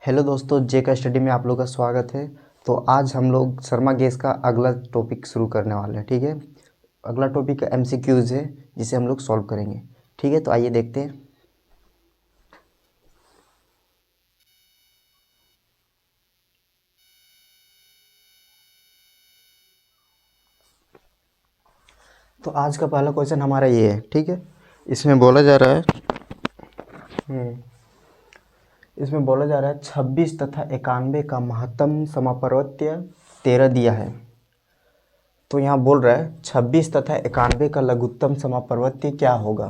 Hello दोस्तों, जे का study में आप लोग का स्वागत है। तो आज हम लोग शर्मा गैस का अगला टॉपिक शुरू करने वाले हैं। ठीक है, अगला टॉपिक एमसीक्यूज है जिसे हम लोग सॉल्व करेंगे। ठीक है, तो आइए देखते हैं। तो आज का पहला क्वेश्चन हमारा ये है। ठीक है, इसमें बोला जा रहा है इसमें बोला जा रहा है 26 तथा 91 का महत्तम समापवर्त्य 13 दिया है। तो यहाँ बोल रहा है 26 तथा 91 का लघुत्तम समापवर्त्य क्या होगा।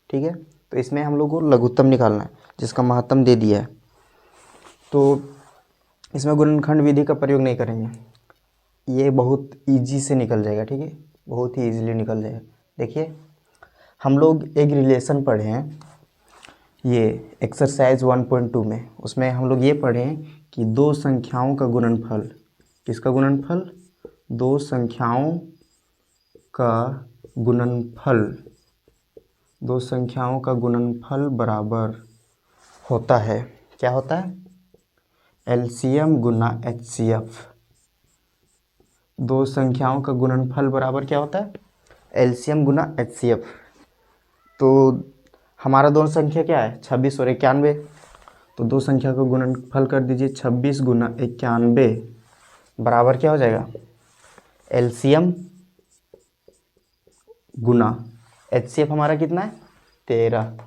ठीक है, तो इसमें हम लोग को लघुत्तम निकालना है जिसका महत्तम दे दिया है। तो इसमें गुणनखंड विधि का प्रयोग नहीं करेंगे, ये बहुत इजी से निकल जाएगा। ठीक है, बहुत ही इजीली निकल जाएगा। देखिए, हम लोग एक रिलेशन पढ़े हैं, ये एक्सरसाइज 1.2 में। उसमें हम लोग ये पढ़े हैं कि दो संख्याओं का गुणनफल, किसका गुणनफल? दो संख्याओं का गुणनफल, दो संख्याओं का गुणनफल बराबर होता है, क्या होता है? एलसीएम गुना एचसीएफ। दो संख्याओं का गुणनफल बराबर क्या होता है? एलसीएम गुना एचसीएफ। तो हमारा दोनों संख्या क्या है? 26 और 91। तो दो संख्या का गुणनफल कर दीजिए, 26 गुना 91 बराबर क्या हो जाएगा? एलसीएम गुना एचसीएफ हमारा कितना है? 13।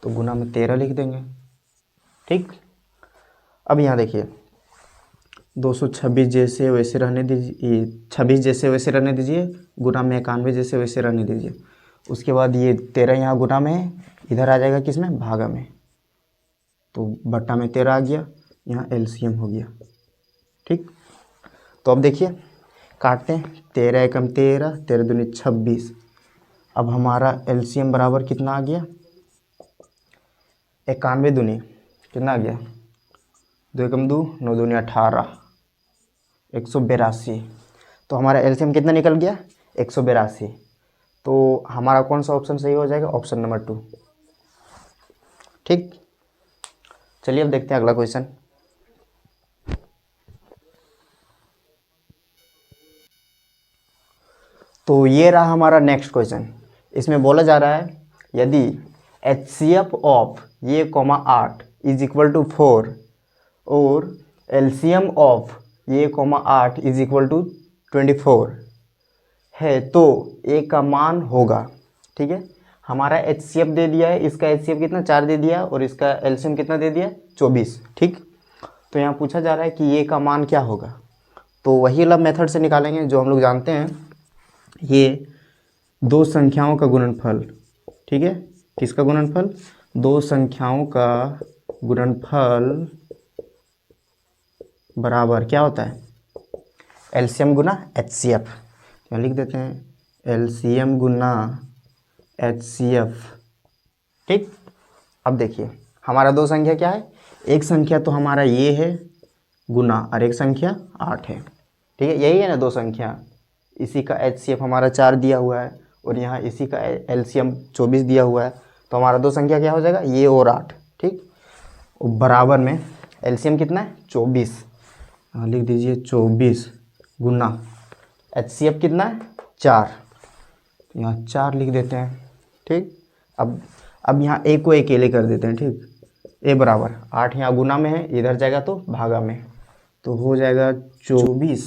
तो गुना में 13 लिख देंगे। ठीक, अब यहाँ देखिए, 226 जैसे वैसे रहने दीजिए, 26 जैसे वैसे रहने दीजिए, गुना में 91 जैसे वैसे रहने दीजिए। उसके बाद ये 13 यहाँ गुना में है, इधर आ जाएगा किसमें? भागा में। तो बट्टा में 13 आ गया, यहाँ एलसीएम हो गया। ठीक, तो अब देखिए काटते हैं। 13 एकम 13, 13 दूनी 26। अब हमारा एलसीएम बराबर कितना आ गया? 91 दूनी कितना आ गया? 2 एकम 2, 9 दूनी 18, 182। तो हमारा एलसीएम कितना निकल गया? 182। तो हमारा कौन सा ऑप्शन सही हो जाएगा? Option number 2। ठीक, चलिए अब देखते हैं अगला क्वेश्चन। तो ये रहा हमारा नेक्स्ट क्वेश्चन। इसमें बोला जा रहा है यदि एचसीएफ ऑफ ये 8 इज इक्वल टू 4 और एलसीएम ऑफ ये 8 इज इक्वल टू 24 है तो ए का मान होगा। ठीक है, हमारा एचसीएफ दे दिया है, इसका एचसीएफ कितना? 4 दे दिया, और इसका एलसीएम कितना दे दिया? 24। ठीक, तो यहाँ पूछा जा रहा है कि ये का मान क्या होगा। तो वही वाला मेथड से निकालेंगे जो हम लोग जानते हैं, ये दो संख्याओं का गुणनफल। ठीक है, किसका गुणनफल? दो संख्याओं का गुणनफल बराबर क्या होता है? एलसीएम गुना एचसीएफ। यहाँ लिख देते हैं एलसीएम गुना एचसीएफ। ठीक, अब देखिए हमारा दो संख्या क्या है? एक संख्या तो हमारा ये है गुना, और एक संख्या 8 है। ठीक है, यही है ना दो संख्या। इसी का एचसीएफ हमारा 4 दिया हुआ है, और यहाँ इसी का एलसीएम 24 दिया हुआ है। तो हमारा दो संख्या क्या हो जाएगा? ये और 8। ठीक, और बराबर में एलसीएम कितना है? 24। लिख दीजिए 24 गुना एचसीएफ कितना है? 4। यहाँ 4 लिख देते हैं। ठीक, अब यहाँ ए को अकेले कर देते हैं। ठीक, ए बराबर 8 यहाँ गुना में है, इधर जाएगा तो भागा में। तो हो जाएगा 24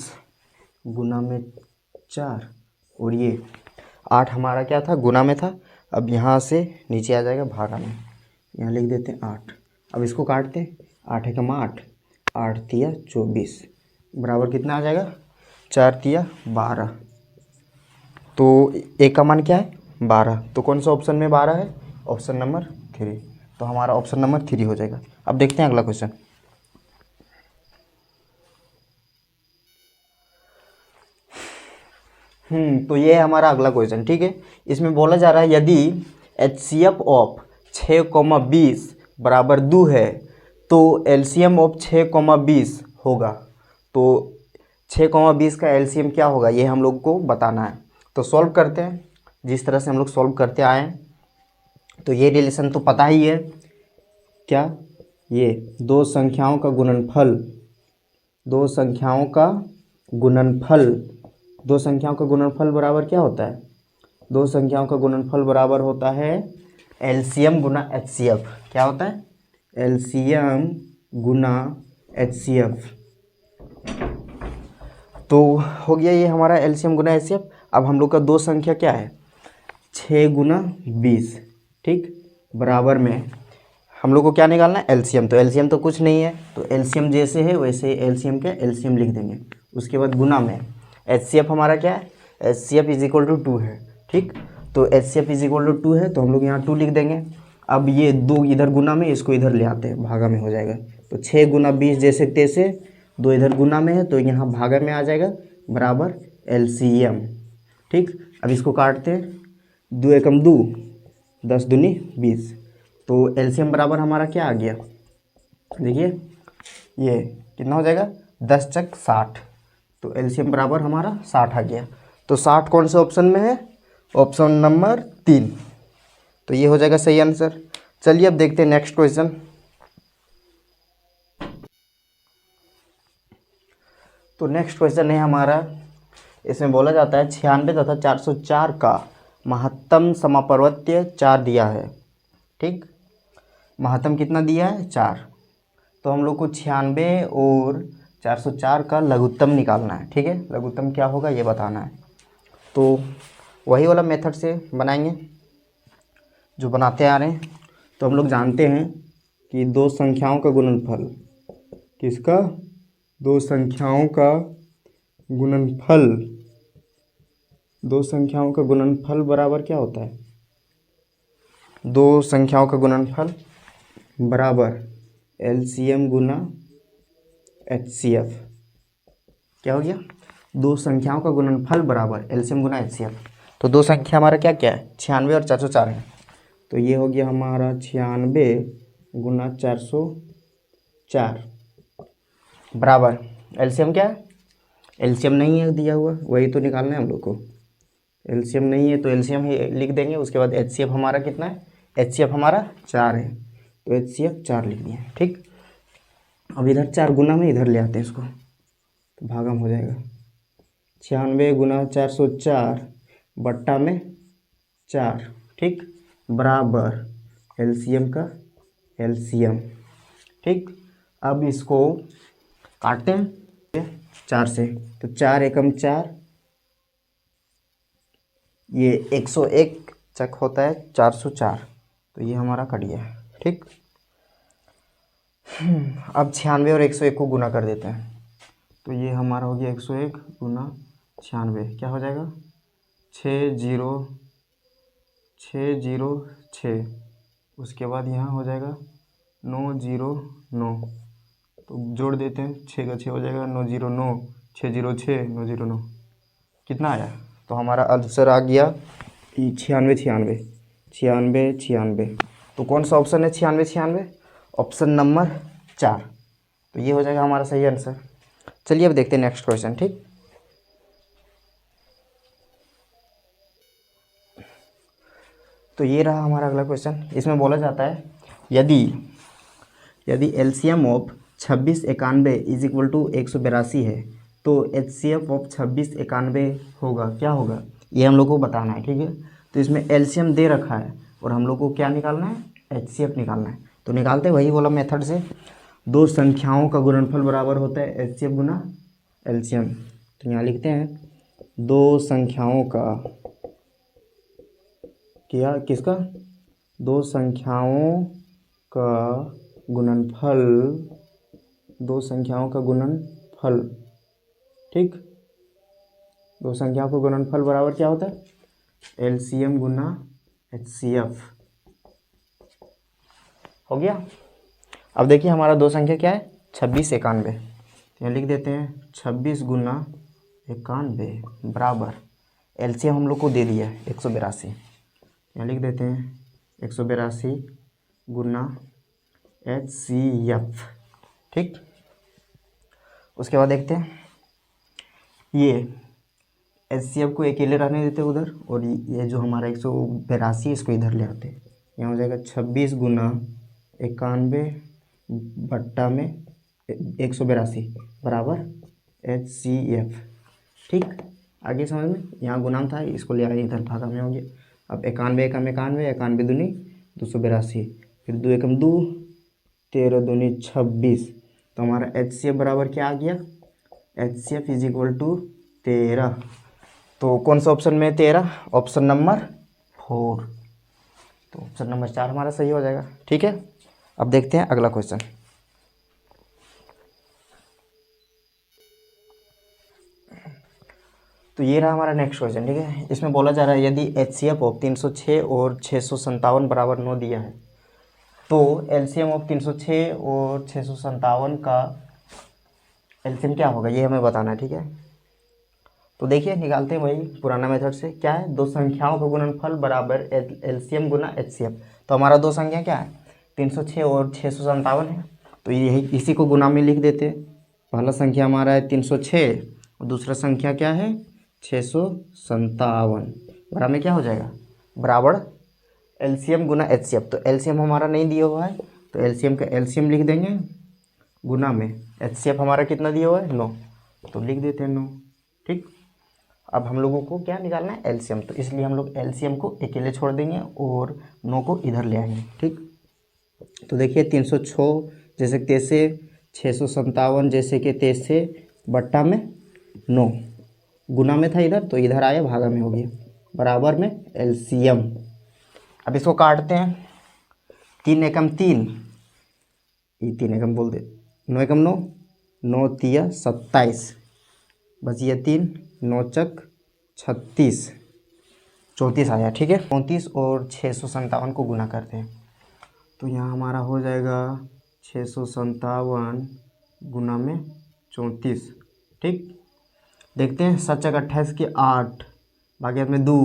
गुना में 4, और ये 8 हमारा क्या था? गुना में था। अब यहाँ से नीचे आ जाएगा भागा में। यहाँ लिख देते हैं 8। अब इसको काटते हैं, 8 एकम 8, 8 तिया 24 बराबर कितना आ जाएगा? 4 तिया 12। तो ए का मान क्या है? 12। तो कौन सा ऑप्शन में 12 है? Option number 3। तो हमारा ऑप्शन नंबर 3 हो जाएगा। अब देखते हैं अगला क्वेश्चन। तो ये है हमारा अगला क्वेश्चन। ठीक है, इसमें बोला जा रहा है यदि एचसीएफ ऑफ 6,20 बराबर 2 है तो एलसीएम ऑफ 6,20 होगा। तो 6,20 का एलसीएम क्या होगा, ये हम लोग को बताना है। तो सॉल्व करते हैं जिस तरह से हम लोग सॉल्व करते आए हैं। तो ये रिलेशन तो पता ही है, क्या? ये दो संख्याओं का गुणनफल, दो संख्याओं का गुणनफल, दो संख्याओं का गुणनफल बराबर क्या होता है? दो संख्याओं का गुणनफल बराबर होता है एलसीएम गुना एचसीएफ। क्या होता है? एलसीएम गुना एचसीएफ। तो हो गया ये हमारा एलसीएम गुना एचसीएफ। अब हम लोग का दो संख्या क्या है? 6 गुना 20, ठीक, बराबर में हम लोग को क्या निकालना है? एलसीएम। तो एलसीएम तो कुछ नहीं है, तो एलसीएम जैसे है वैसे एलसीएम का एलसीएम लिख देंगे। उसके बाद गुना में एचसीएफ हमारा क्या है? एचसीएफ इज इक्वल टू 2 है, ठीक। तो एचसीएफ इज इक्वल टू 2 है, तो हम लोग यहाँ 2 लिख देंगे। अब ये 2 इधर गुना में, इसको इधर ले आते हैं, भागा में हो जाएगा। तो 6 गुना 20 जैसे तैसे, 2 इधर गुना में है तो यहाँ भागा में आ जाएगा, बराबर एलसीएम, ठीक। अब इसको काटते हैं, 2 एकम 2, 10 दूनी 20। तो एलसीएम बराबर हमारा क्या आ गया? देखिए ये कितना हो जाएगा? 10 चक 60। तो एलसीएम बराबर हमारा 60 आ गया। तो 60 कौन से ऑप्शन में है? Option number 3। तो ये हो जाएगा सही आंसर। चलिए अब देखते हैं नेक्स्ट क्वेश्चन। तो नेक्स्ट क्वेश्चन है हमारा, इसमें बोला जाता है 96 तथा 404 का महत्तम समापवर्त्य 4 दिया है, ठीक। महत्तम कितना दिया है? 4। तो हम लोग को 96 और 404 का लघुत्तम निकालना है, ठीक है। लघुत्तम क्या होगा ये बताना है। तो वही वाला मेथड से बनाएंगे जो बनाते आ रहे हैं। तो हम लोग जानते हैं कि दो संख्याओं का गुणनफल, किसका? दो संख्याओं का गुणनफल, दो संख्याओं का गुणनफल बराबर क्या होता है? दो संख्याओं का गुणनफल बराबर एलसीएम गुना एचसीएफ। क्या हो गया? दो संख्याओं का गुणनफल बराबर एलसीएम गुना एचसीएफ। तो दो संख्या हमारा क्या क्या है? 96 और 404 है। तो ये हो गया हमारा 96 गुना 404 बराबर एलसीएम क्या है? एलसीएम नहीं है दिया हुआ, वही तो निकालना है हम लोग को। एलसीएम नहीं है तो एलसीएम ही लिख देंगे। उसके बाद एचसीएफ हमारा कितना है? एचसीएफ हमारा 4 है, तो एचसीएफ 4 लिख दिए, ठीक। अब इधर 4 गुना में इधर ले आते हैं इसको, तो भागम हो जाएगा। 96 गुना 404 बट्टा में 4, ठीक, बराबर एलसीएम का एलसीएम, ठीक। अब इसको काटते हैं 4 से, तो 4 एकम 4, ये 101 चक होता है 404, तो ये हमारा कट गया, ठीक। अब 96 और 101 को गुना कर देते हैं, तो ये हमारा हो गया 101 गुना 96, क्या हो जाएगा? 60606। उसके बाद यहाँ हो जाएगा 909, तो जोड़ देते हैं, 6 का 6 हो जाएगा 909, 606 909, कितना आया? तो हमारा आंसर आ गया 96 96 96 96। तो कौन सा ऑप्शन है 96 96? Option number 4। तो ये हो जाएगा हमारा सही आंसर। चलिए अब देखते हैं नेक्स्ट क्वेश्चन, ठीक। तो ये रहा हमारा अगला क्वेश्चन। इसमें बोला जाता है यदि यदि LCM of 26 91 is equal to 182 है तो एचसीएफ ऑफ 26 91 होगा, क्या होगा? ये हम लोग को बताना है, ठीक है। तो इसमें एलसीएम दे रखा है और हम लोग को क्या निकालना है? एचसीएफ निकालना है। तो निकालते हैं वही वाला मेथड से। दो संख्याओं का गुणनफल बराबर होता है एचसीएफ गुना एलसीएम। तो यहाँ लिखते हैं दो संख्याओं का, क्या किसका? दो संख्याओं का गुणनफल, दो संख्याओं का गुणनफल, ठीक। दो संख्याओं का गुणनफल बराबर क्या होता है? एलसीएम गुना एचसीएफ। हो गया। अब देखिए हमारा दो संख्या क्या है? 26 91। यहाँ लिख देते हैं 26 गुना 91 बराबर एलसीएम हम लोग को दे दिया है 182। यहाँ लिख देते हैं 182 गुना एचसीएफ, ठीक। उसके बाद देखते हैं ये एचसीएफ को अकेले रहने देते हैं उधर, और ये जो हमारा 182 इसको इधर ले आते हैं। यहाँ हो जाएगा 26 गुना 91 बट्टा में 182 बराबर HCF। ठीक, आगे समझ में, यहाँ गुणाम था इसको ले आए इधर भागा में हो गया। अब 91 एकम 91, 91 दूनी 282, फिर 2 एकम 2, 13 दूनी 26। तो हमारा HCF बराबर क्या आ गया, HCF इज इक्वल टू 13। तो कौन सा ऑप्शन में 13, ऑप्शन नंबर 4। तो ऑप्शन नंबर 4 हमारा सही हो जाएगा। ठीक है, अब देखते हैं अगला क्वेश्चन। तो ये रहा हमारा नेक्स्ट क्वेश्चन। ठीक है, इसमें बोला जा रहा है यदि HCF ऑफ 306 और 657 बराबर 9 दिया है तो LCM ऑफ 306 और 657 का LCM क्या होगा, ये हमें बताना है। ठीक है, तो देखिए निकालते हैं वही पुराना मेथड से। क्या है, दो संख्याओं का गुणनफल बराबर LCM गुना HCF। तो हमारा दो संख्या क्या है, 306 और 657 है। तो यही इसी को गुना में लिख देते हैं। पहला संख्या हमारा है 306 और दूसरा संख्या क्या है 657। बराबर में क्या हो जाएगा, बराबर LCM गुना HCF। तो LCM हमारा नहीं दिया हुआ है तो LCM का LCM लिख देंगे गुना में HCF हमारा कितना दिया हुआ है 9, तो लिख देते हैं 9। ठीक, अब हम लोगों को क्या निकालना है LCM, तो इसलिए हम लोग LCM को अकेले छोड़ देंगे और 9 को इधर ले आएंगे। ठीक, तो देखिए 306 जैसे तैसे, 657 जैसे कि तैसे, बट्टा में 9, गुना में था इधर तो इधर आया भागा में हो गया, बराबर में LCM। अब इसको काटते हैं, 3 एकम 3, ये 3 एकम बोल दे, 9 एकम 9, 9 तिया 27, बस ये 3, 9 चक 36, 34 आया। ठीक है, 34 और 657 को गुना करते हैं तो यहाँ हमारा हो जाएगा 657 गुना में 34। ठीक, देखते हैं, 7 चक 28 के 8, बाकी हाथ में 2,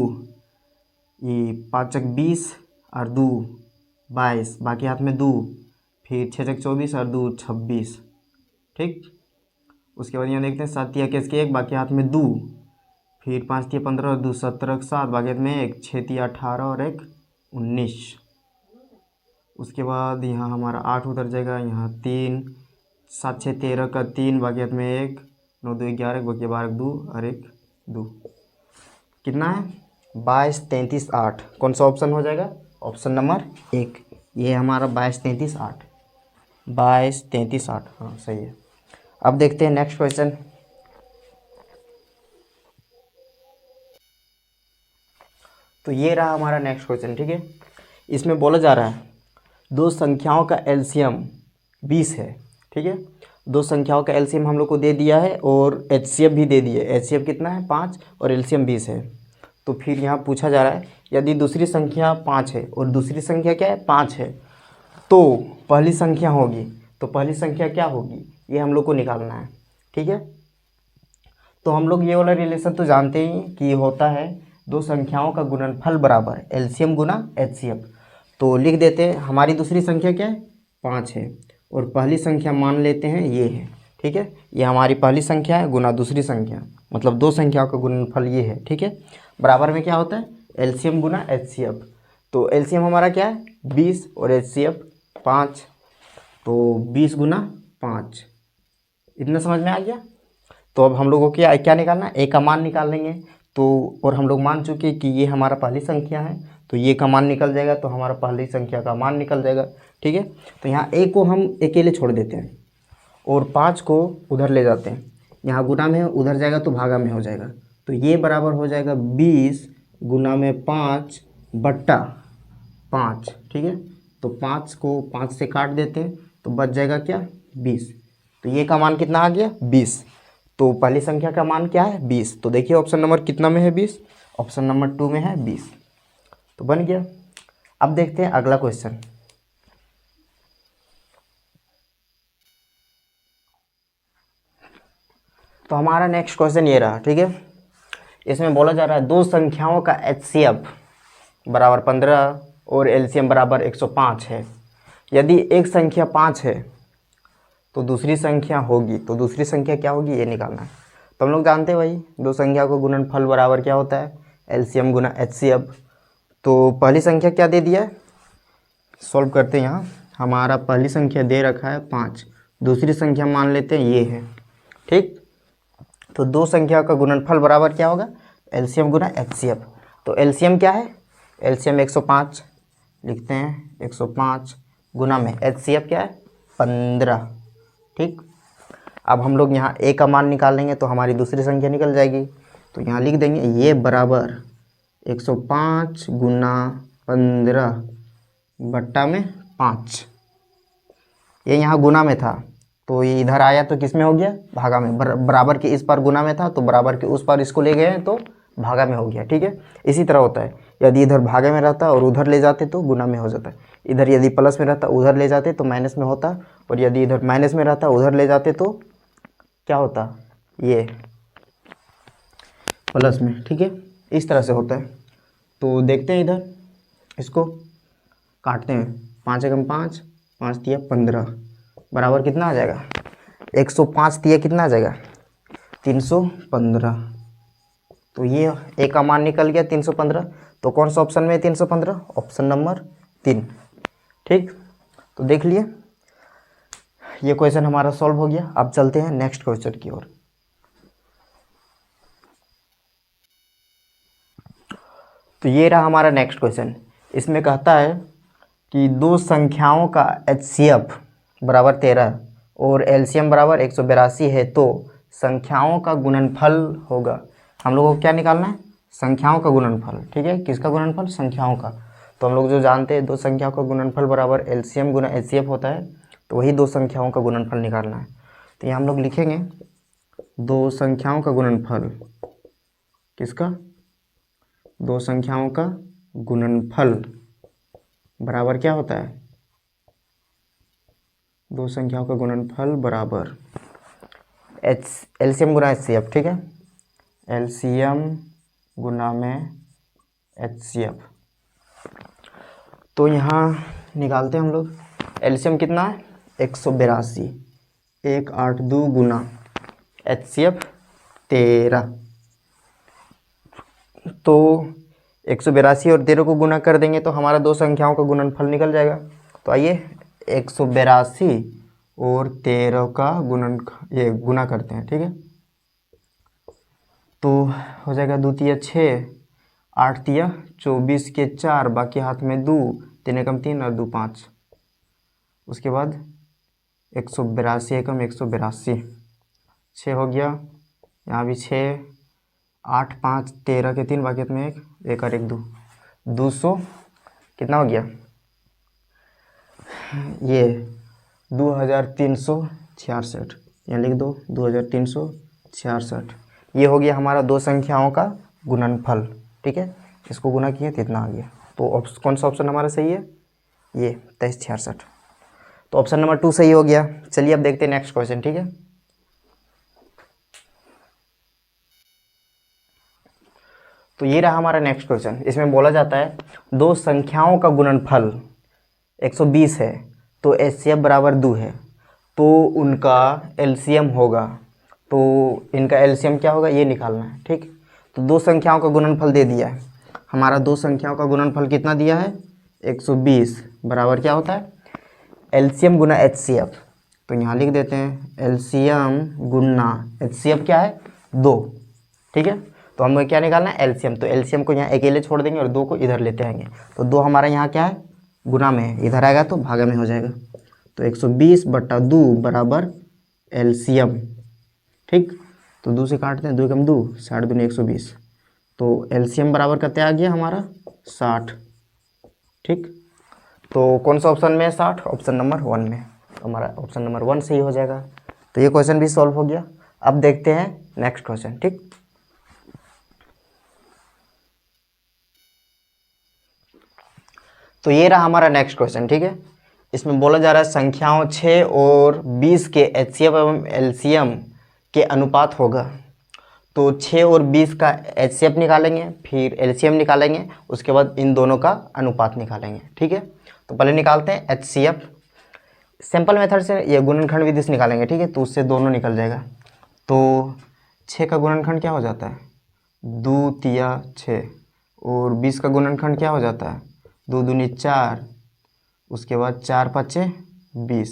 ये 5 चक 20 और 2 22, बाकी हाथ में 2, फिर 6 चक 24 और 2 26। ठीक, उसके बाद यहाँ देखते हैं 7 तिया इक्कीस के 1, बाकी हाथ में 2, फिर 5 तिया 15 और 2 17 7, बाकी हाथ में 1, 6 तिया 18 और 1 19। उसके बाद यहाँ हमारा 8 उधर जाएगा, यहाँ 3, 7 6 13 का 3, बाकी हाथ में 1, 9 2 11, बाकी 12 2 और 1 2, कितना है 22 33 8। कौन सा ऑप्शन हो जाएगा, ऑप्शन नंबर 1, ये हमारा 22 33 8, 22 33 8, हाँ सही है। अब देखते हैं नेक्स्ट क्वेश्चन। तो ये रहा हमारा नेक्स्ट क्वेश्चन। ठीक है, इसमें बोला जा रहा है दो संख्याओं का LCM 20 है। ठीक है, दो संख्याओं का LCM हम लोग को दे दिया है और HCF भी दे दिया है। HCF कितना है 5 और LCM 20 है। तो फिर यहाँ पूछा जा रहा है यदि दूसरी संख्या 5 है और दूसरी संख्या क्या है 5 है तो पहली संख्या होगी, तो पहली संख्या क्या होगी ये हम लोग को निकालना है। ठीक है, तो हम लोग ये वाला रिलेशन तो जानते ही कि ये होता है दो संख्याओं का गुणनफल बराबर LCM गुना HCF। तो लिख देते हैं, हमारी दूसरी संख्या क्या है 5 है और पहली संख्या मान लेते हैं ये है। ठीक है, ये हमारी पहली संख्या है गुना दूसरी संख्या, मतलब दो संख्याओं का गुणनफल ये है। ठीक है, बराबर में क्या होता है LCM गुना HCF। तो LCM हमारा क्या है 20 और HCF 5, तो 20 गुना 5, इतना समझ में आ गया। तो अब हम लोगों को क्या क्या निकालना है, ए का मान निकाल लेंगे। तो और हम लोग मान चुके कि ये हमारा पहली संख्या है तो ये का मान निकल जाएगा, तो हमारा पहली संख्या का मान निकल जाएगा। ठीक है, तो यहाँ ए को हम अकेले छोड़ देते हैं और 5 को उधर ले जाते हैं, यहाँ गुना में उधर जाएगा तो भागा में हो जाएगा। तो ये बराबर हो जाएगा 20 गुना में 5 बट्टा 5। ठीक है, तो 5 को 5 से काट देते हैं तो बच जाएगा क्या 20। तो ये का मान कितना आ गया 20। तो पहली संख्या का मान क्या है 20। तो देखिए ऑप्शन नंबर कितना में है 20, ऑप्शन नंबर 2 में है 20। तो बन गया। अब देखते हैं अगला क्वेश्चन। तो हमारा नेक्स्ट क्वेश्चन ये रहा। ठीक है, इसमें बोला जा रहा है दो संख्याओं का HCF बराबर 15 और LCM बराबर 105 है। यदि एक संख्या 5 है तो दूसरी संख्या होगी, तो दूसरी संख्या क्या होगी ये निकालना है। तो हम लोग जानते हैं भाई दो संख्या को गुणनफल बराबर क्या होता है LCM गुना HCF। तो पहली संख्या क्या दे दिया है, सॉल्व करते हैं यहाँ। हमारा पहली संख्या दे रखा है 5, दूसरी संख्या मान लेते हैं ये है, ठीक। तो दो संख्या का गुणनफल बराबर क्या होगा, एलसीएम गुना एचसीएफ। तो एलसीएम क्या है, एलसीएम 105 लिखते हैं, 105 गुना में एचसीएफ क्या है 15, ठीक। अब हम लोग यहाँ ए का मान निकालेंगे तो हमारी दूसरी संख्या निकल जाएगी। तो यहाँ लिख देंगे ये बराबर 105 गुना 15 बट्टा में 5। ये यहाँ गुना में था तो ये इधर आया तो किस में हो गया, भागा में। बराबर के इस पार गुना में था तो बराबर के उस पार इसको ले गए हैं तो भागा में हो गया, ठीक है। इसी तरह होता है, यदि इधर भागे में रहता और उधर ले जाते तो गुना में हो जाता। इधर यदि प्लस में रहता उधर ले जाते तो माइनस में होता, और यदि इधर माइनस में रहता उधर ले जाते तो क्या होता, ये प्लस में, ठीक है। इस तरह से होता है। तो देखते हैं इधर, इसको काटते हैं, 5 एकम 5, 5 तिया 15 बराबर कितना आ जाएगा, 105 तिया कितना आ जाएगा 315। तो ये ए का मान निकल गया 315। तो कौन सा ऑप्शन में है 315, ऑप्शन नंबर 3, ठीक। तो देख लिए ये क्वेश्चन हमारा सॉल्व हो गया। अब चलते हैं नेक्स्ट क्वेश्चन की ओर। तो ये रहा हमारा नेक्स्ट क्वेश्चन। इसमें कहता है कि दो संख्याओं का एचसीएफ बराबर 13 और एलसीएम बराबर 182 है तो संख्याओं का गुणनफल होगा। हम लोगों को क्या निकालना है, संख्याओं का गुणनफल, ठीक है। किसका गुणनफल, संख्याओं का। तो हम लोग जो जानते हैं दो संख्याओं का गुणनफल बराबर एलसीएम गुना एचसीएफ होता है, तो वही दो संख्याओं का गुणनफल निकालना है। तो यहाँ हम लोग लिखेंगे दो संख्याओं का गुणनफल, किसका, दो संख्याओं का गुणनफल बराबर क्या होता है, दो संख्याओं का गुणनफल बराबर एलसीएम गुना एचसीएफ, ठीक है। एलसीएम गुना में एचसीएफ। तो यहाँ निकालते हैं हम लोग, एलसीएम कितना है 182, 182 गुना एचसीएफ 13। तो 182 और 13 को गुना कर देंगे तो हमारा दो संख्याओं का गुणनफल निकल जाएगा। तो आइए 182 और 13 का ये गुना करते हैं, ठीक है। तो हो जाएगा 2 तिया 6, 8 तिया 24 के 4, बाकी हाथ में 2, 3 एकम 3 और 2 5। उसके बाद 182 एकम 182, 6 हो गया, यहाँ भी 6, 8 5 13 के 3, बाकी हाथ में 1, 1 और 1 2, 200 कितना हो गया, ये 2366, यहाँ लिख दो 2366। ये हो गया हमारा दो संख्याओं का गुणनफल, ठीक है। इसको गुना किए तो इतना आ गया। तो कौन सा ऑप्शन हमारा सही है, ये 2366। तो ऑप्शन नंबर 2 सही हो गया। चलिए अब देखते हैं नेक्स्ट क्वेश्चन, ठीक है। तो ये रहा हमारा नेक्स्ट क्वेश्चन। इसमें बोला जाता है दो संख्याओं का गुणनफल 120 है तो एचसीएफ बराबर 2 है, तो उनका एलसीएम होगा। तो इनका एलसीएम क्या होगा ये निकालना है, ठीक। तो दो संख्याओं का गुणनफल दे दिया है हमारा, दो संख्याओं का गुणनफल कितना दिया है 120 बराबर क्या होता है एलसीएम गुना एचसीएफ। तो यहाँ लिख देते हैं एलसीएम गुना एचसीएफ क्या है 2, ठीक है। तो हमें क्या निकालना है एलसीएम। तो एलसीएम को यहाँ अकेले छोड़ देंगे और 2 को इधर लेते आएंगे। तो 2 हमारा यहाँ क्या है गुना में है, इधर आएगा तो भागा में हो जाएगा। तो 120 बट्टा 2 बराबर एलसीएम, ठीक। तो 2 से काटते हैं, 2 एकम 2, 60 दूनी 120। तो एलसीएम बराबर कितना आ गया हमारा 60, ठीक। तो कौन सा ऑप्शन में है 60, ऑप्शन नंबर 1 में। तो हमारा ऑप्शन नंबर 1 सही हो जाएगा। तो ये क्वेश्चन भी सॉल्व हो गया। अब देखते हैं नेक्स्ट क्वेश्चन, ठीक। तो ये रहा हमारा नेक्स्ट क्वेश्चन, ठीक है। इसमें बोला जा रहा है संख्याओं 6 और 20 के एचसीएफ एवं एलसीएम के अनुपात होगा। तो 6 और 20 का एचसीएफ निकालेंगे, फिर एलसीएम निकालेंगे, उसके बाद इन दोनों का अनुपात निकालेंगे, ठीक है। तो पहले निकालते हैं एचसीएफ। सिंपल मेथड से ये गुणनखंड विधि से निकालेंगे, ठीक है। तो उससे दोनों निकल जाएगा। तो 6 का गुणनखंड क्या हो जाता है 2 तिया 6, और 20 का गुणनखंड क्या हो जाता है 2 दूनी 4, उसके बाद 4 पच्चे 20।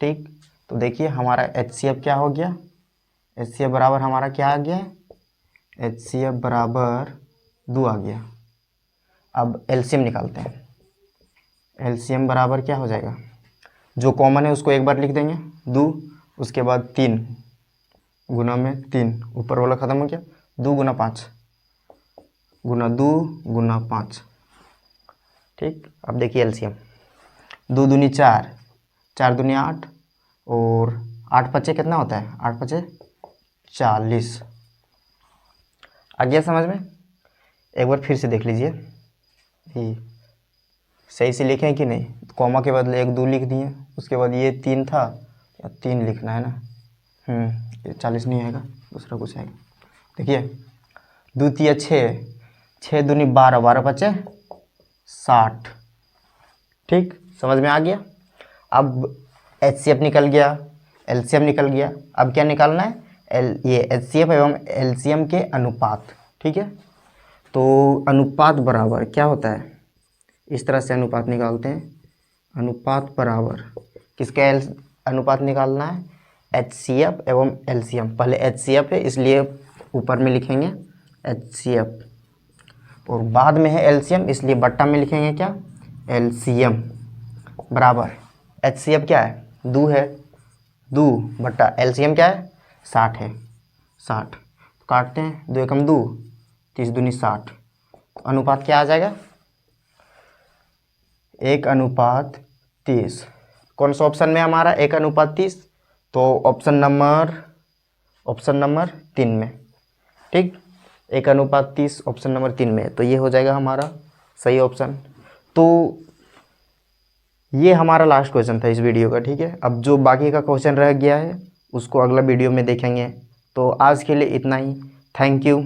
ठीक, तो देखिए हमारा HCF क्या हो गया, HCF बराबर हमारा क्या आ गया, HCF बराबर 2 आ गया। अब LCM निकालते हैं। LCM बराबर क्या हो जाएगा, जो कॉमन है उसको एक बार लिख देंगे 2, उसके बाद 3 गुना में 3, ऊपर वाला ख़त्म हो गया, 2 गुना 5 गुना 2 गुना 5। ठीक, अब देखिए LCM, 2 दूनी 4, 4 दूनी 8 और 8 पच्चे कितना होता है, 8 पच्चे 40। आ गया समझ में। एक बार फिर से देख लीजिए, ये सही से लिखें कि नहीं, कॉमा के बदले 1 2 लिख दिए, उसके बाद ये 3 था, 3 लिखना है ना, ये 40 नहीं आएगा, दूसरा कुछ आएगा। देखिए 2 तिया 6, 6 दूनी 12, 12 पच्चे 60। ठीक, समझ में आ गया। अब HCF निकल गया, LCM निकल गया, अब क्या निकालना है, ये HCF एवं LCM के अनुपात। ठीक है, तो अनुपात बराबर क्या होता है, इस तरह से अनुपात निकालते हैं। अनुपात बराबर किसका अनुपात निकालना है, HCF एवं LCM। पहले HCF है इसलिए ऊपर में लिखेंगे HCF, और बाद में है LCM इसलिए बट्टा में लिखेंगे क्या, LCM बराबर HCF क्या है, 2 है, 2 बट्टा LCM क्या है, 60 है, 60। तो काटते हैं, 2 एकम 2, 30 दूनी 60। तो अनुपात क्या आ जाएगा, 1:30। कौन सा ऑप्शन में हमारा 1:30, तो ऑप्शन नंबर 3 में। ठीक, 1:30 ऑप्शन नंबर 3 में, तो ये हो जाएगा हमारा सही ऑप्शन। तो ये हमारा लास्ट क्वेश्चन था इस वीडियो का। ठीक है, अब जो बाकी का क्वेश्चन रह गया है उसको अगला वीडियो में देखेंगे। तो आज के लिए इतना ही, थैंक यू।